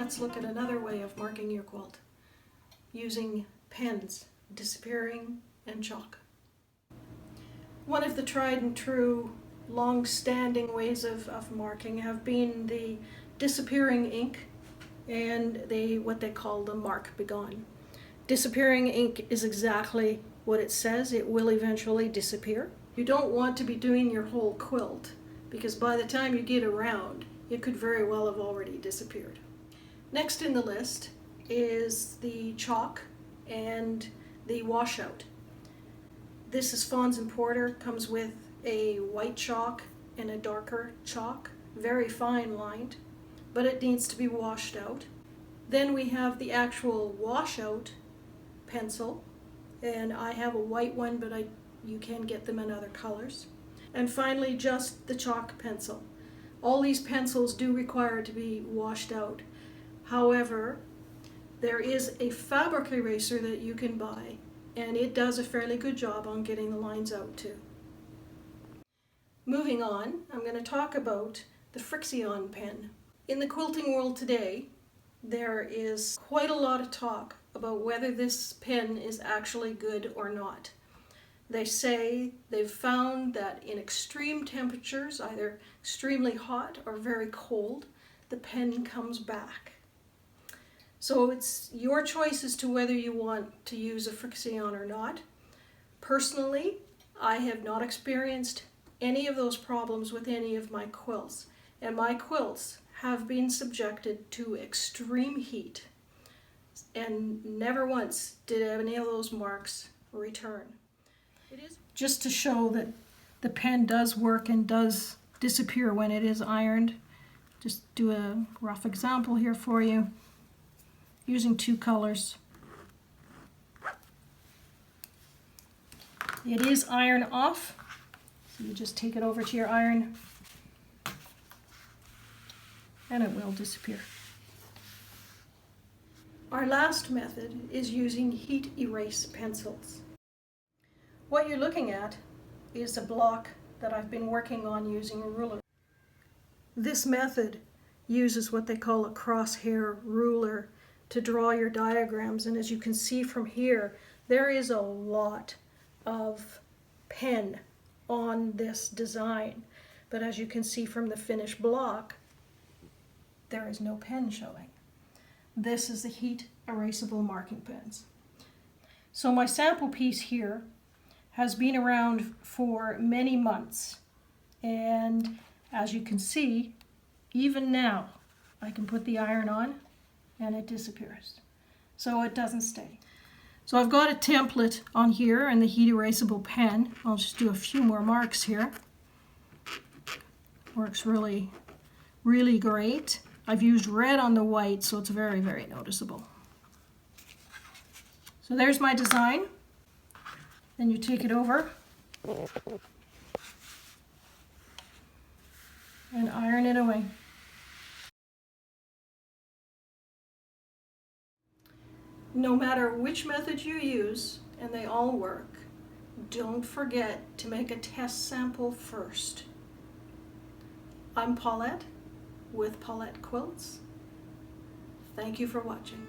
let's look at another way of marking your quilt, using pens, disappearing, and chalk. One of the tried and true, long-standing ways of marking have been the disappearing ink and what they call the mark begone. Disappearing ink is exactly what it says. It will eventually disappear. You don't want to be doing your whole quilt, because by the time you get around, it could very well have already disappeared. Next in the list is the chalk and the washout. This is Fons & Porter, comes with a white chalk and a darker chalk, very fine lined, but it needs to be washed out. Then we have the actual washout pencil, and I have a white one, but you can get them in other colors. And finally, just the chalk pencil. All these pencils do require to be washed out. However, there is a fabric eraser that you can buy, and it does a fairly good job on getting the lines out too. Moving on, I'm going to talk about the Frixion pen. In the quilting world today, there is quite a lot of talk about whether this pen is actually good or not. They say they've found that in extreme temperatures, either extremely hot or very cold, the pen comes back. So it's your choice as to whether you want to use a Frixion or not. Personally, I have not experienced any of those problems with any of my quilts, and my quilts have been subjected to extreme heat, and never once did any of those marks return. It is just to show that the pen does work and does disappear when it is ironed. Just do a rough example here for you using two colors. It is iron off, so you just take it over to your iron and it will disappear. Our last method is using heat erase pencils. What you're looking at is a block that I've been working on using a ruler. This method uses what they call a crosshair ruler to draw your diagrams, and as you can see from here, there is a lot of pen on this design, but as you can see from the finished block, there is no pen showing. This is the heat erasable marking pens. So my sample piece here has been around for many months, and as you can see, even now I can put the iron on and it disappears. So it doesn't stay. So I've got a template on here and the heat erasable pen. I'll just do a few more marks here. Works really, really great. I've used red on the white, so it's very, very noticeable. So there's my design. Then you take it over and iron it away. No matter which method you use, and they all work, don't forget to make a test sample first. I'm Paulette with Paulette Quilts. Thank you for watching.